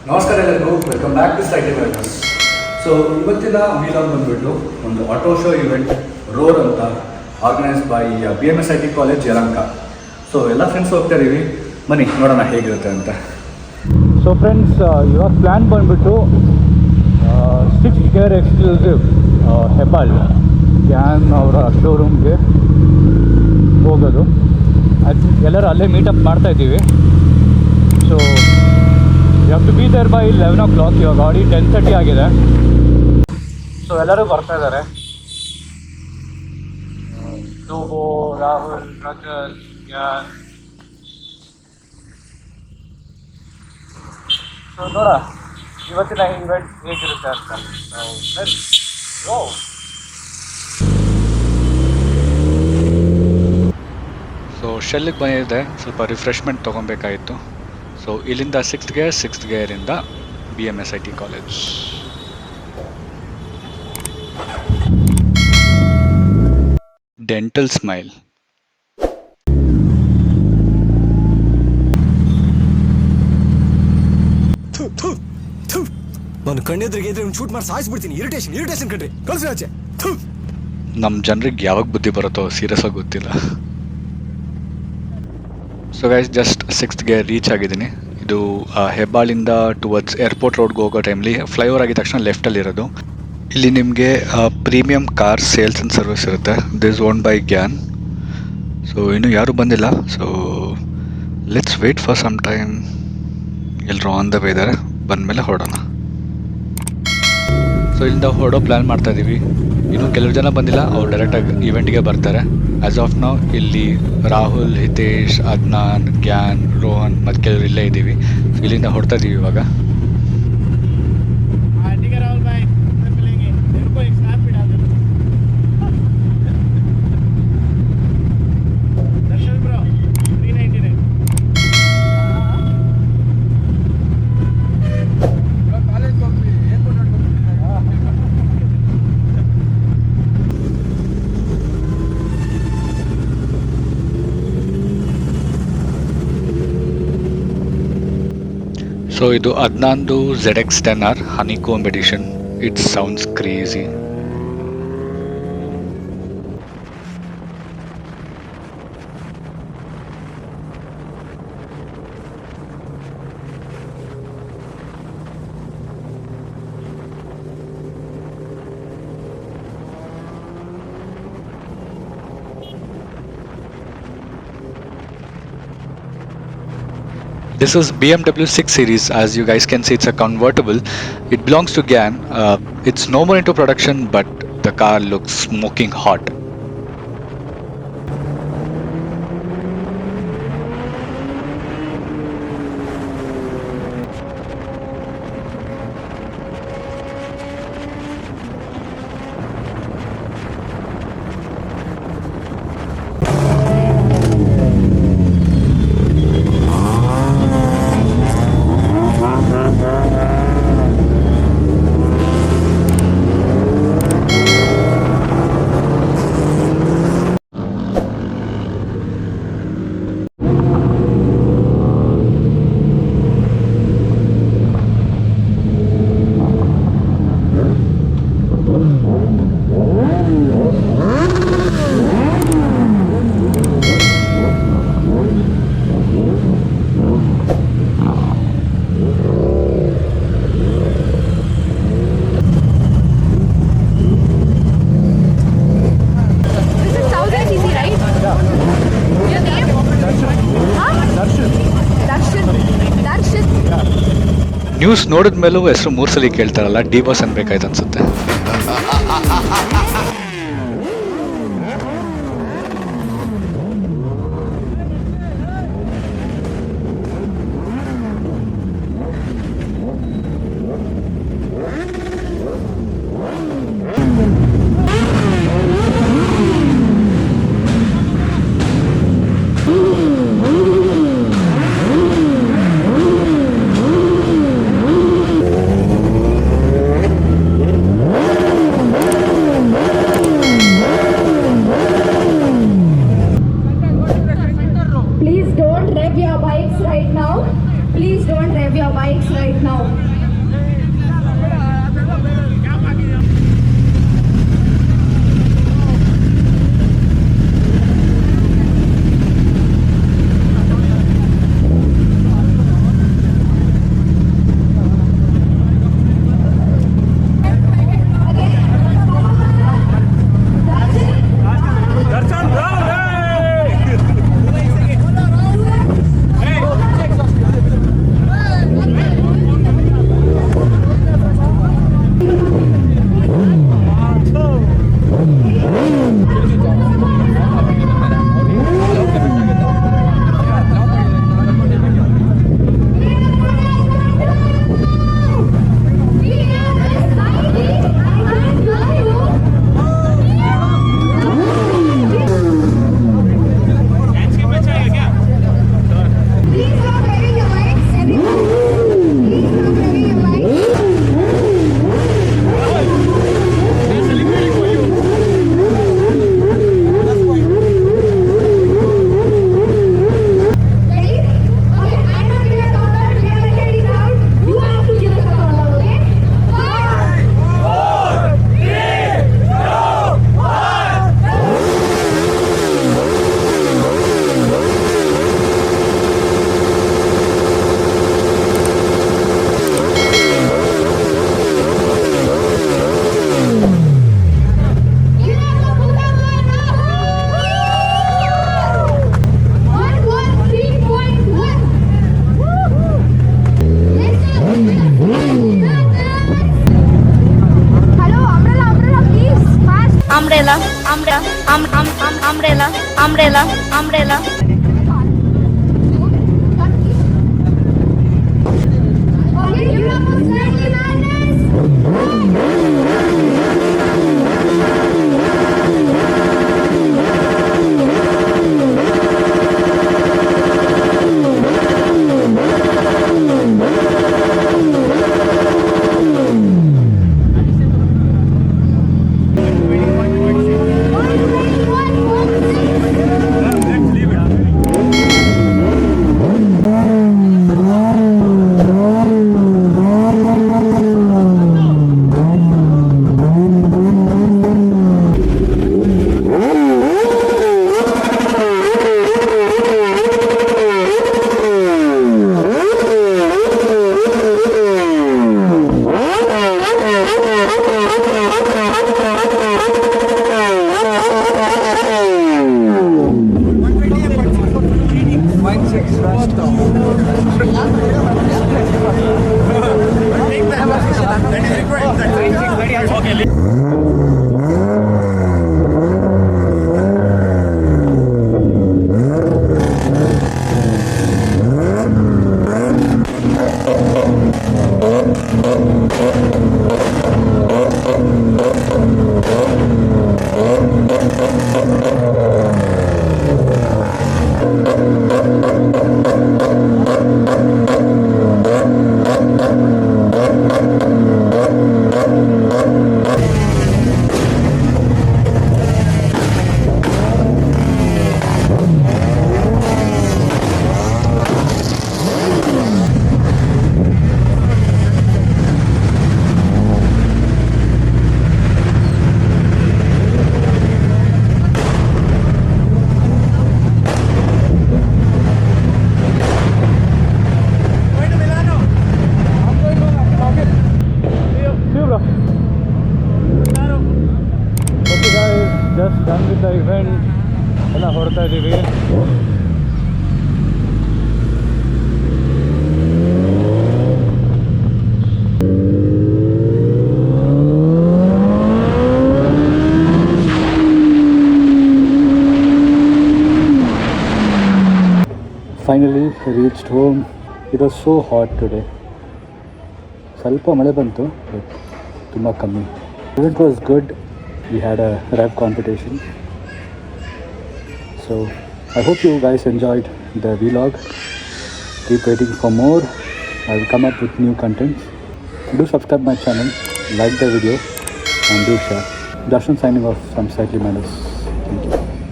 ನಮಸ್ಕಾರ ಎಲ್ಲರಿಗೂ, welcome back to ಸ್ಟೈಟಿ ವೆಲ್ನೆಸ್. ಸೊ ಇವತ್ತಿನ ವೀಲಾಗ್ ಬಂದುಬಿಟ್ಟು ಒಂದು ಆಟೋ ಶೋ ಇವೆಂಟ್ ರೋರ್ ಅಂತ organise by BMSIT College Yelahanka. So ಎಲ್ಲ ಫ್ರೆಂಡ್ಸ್ ಹೋಗ್ತಾ ಇದೀವಿ, ಬನ್ನಿ ನೋಡೋಣ ಹೇಗಿರುತ್ತೆ ಅಂತ. ಸೊ ಫ್ರೆಂಡ್ಸ್, ಇವಾಗ ಪ್ಲ್ಯಾನ್ ಬಂದುಬಿಟ್ಟು 6 ಗೇರ್ ಎಕ್ಸ್ಕ್ಲೂಸಿವ್ ಹೆಬ್ಬಾಳ್ ಗ್ಯಾನ್ ಅವರ ಶೋರೂಮ್ಗೆ ಹೋಗೋದು. ಎಲ್ಲರೂ ಅಲ್ಲೇ ಮೀಟಪ್ ಮಾಡ್ತಾ ಇದ್ದೀವಿ. So you have to be there by 11 o'clock. ಇವಾಗ ಆಡಿ 10:30 ಆಗಿದೆ. ಸೊ ಎಲ್ಲರೂ ಬರ್ತಾ ಇದ್ದಾರೆ. ಧೋಬೋ, ರಾಹುಲ್, ರಜತ್, ಗ್ಯಾನ್. ಸೊ ನೋಡ ಇವತ್ತಿನ ಇವೆಂಟ್ ಹೇಗಿರುತ್ತೆ ಅಂತ. ಸೊ ಶೆಲ್ಲಿಗೆ ಬಂದಿದೆ, ಸ್ವಲ್ಪ ರಿಫ್ರೆಶ್ಮೆಂಟ್ ತೊಗೊಬೇಕಾಗಿತ್ತು. ಸೊ ಇಲ್ಲಿಂದ 6th ಗೇರಿಂದ BMSIT college. Dental smile. ನಾನು ಕಣ್ಣೆದ್ರಿಗೆ ಇದ್ರೆ ಶೂಟ್ ಮಾಡಿ ಸಾಯಿಸ್ಬಿಡ್ತೀನಿ. ಇರಿಟೇಷನ್ ಕಣ್ರಿ, ಕಳ್ಸಿ ಆಚೆ. ನಮ್ಮ ಜನರಿಗೆ ಯಾವಾಗ ಬುದ್ಧಿ ಬರುತ್ತೋ ಸೀರಿಯಸ್ ಆಗಿ ಗೊತ್ತಿಲ್ಲ. So guys, just 6th gear reach ಆಗಿದ್ದೀನಿ. ಇದು ಹೆಬ್ಬಾಳಿಂದ ಟುವರ್ಡ್ಸ್ ಏರ್ಪೋರ್ಟ್ ರೋಡ್ಗೆ ಹೋಗೋ ಟೈಮ್ಲಿ ಫ್ಲೈಓವರ್ ಆಗಿದ ತಕ್ಷಣ ಲೆಫ್ಟಲ್ಲಿ ಇರೋದು. ಇಲ್ಲಿ ನಿಮಗೆ premium car sales and service ಇರುತ್ತೆ. ದಿಸ್ ಓನ್ ಬೈ ಗ್ಯಾನ್. ಸೊ ಇನ್ನೂ ಯಾರೂ ಬಂದಿಲ್ಲ. So let's wait for some time. ಎಲ್ಲರೂ ಆನ್ ದ ವೇ ಇದ್ದಾರೆ, ಬಂದಮೇಲೆ ಹೊರಡೋಣ. ಸೊ ಇಲ್ಲಿಂದ ಹೊರಡೋ ಪ್ಲ್ಯಾನ್ ಮಾಡ್ತಾ ಇದ್ದೀವಿ. ಇನ್ನೂ ಕೆಲವು ಜನ ಬಂದಿಲ್ಲ, ಅವ್ರು ಡೈರೆಕ್ಟಾಗಿ ಇವೆಂಟ್ಗೆ ಬರ್ತಾರೆ. ಆ್ಯಸ್ ಆಫ್ ನೌ ಇಲ್ಲಿ ರಾಹುಲ್, ಹಿತೇಶ್, ಅದ್ನಾನ್, ಗ್ಯಾನ್, ರೋಹನ್ ಮತ್ತು ಕೆಲವರು ಇಲ್ಲೇ ಇದ್ದೀವಿ. ಸೊ ಇಲ್ಲಿಂದ ಹೊರಡ್ತಾ ಇದ್ದೀವಿ ಇವಾಗ. ಸೊ ಇದು ಅದ್ನಾನ್ದು ZX10R honeycomb edition. It sounds crazy. This is BMW 6 Series. As you guys can see, it's a convertible. It belongs to GAN. It's no more into production, but the car looks smoking hot. News ನೋಡಿದ ಮೇಲೂ ಹೆಸರು 3 ಸಲ ಕೇಳ್ತಾರಲ್ಲ, dboss ಅನ್ಬೇಕಾಯ್ತು ಅನ್ಸುತ್ತೆ. now. Umbrella. just done with the event. ಎಲ್ಲ ಹೊರಡ್ತಾ ಇದ್ದೀವಿ. Finally reached home. It was so hot today. ಸ್ವಲ್ಪ ಮಳೆ ಬಂತು ಬಟ್ ತುಂಬ ಕಮ್ಮಿ. Event was good. We had a rev competition. So I hope you guys enjoyed the vlog. Keep waiting for more. I will come up with new content. Do subscribe my channel, like the video and do share. Darshan signing off from Cycling Matters. Thank you.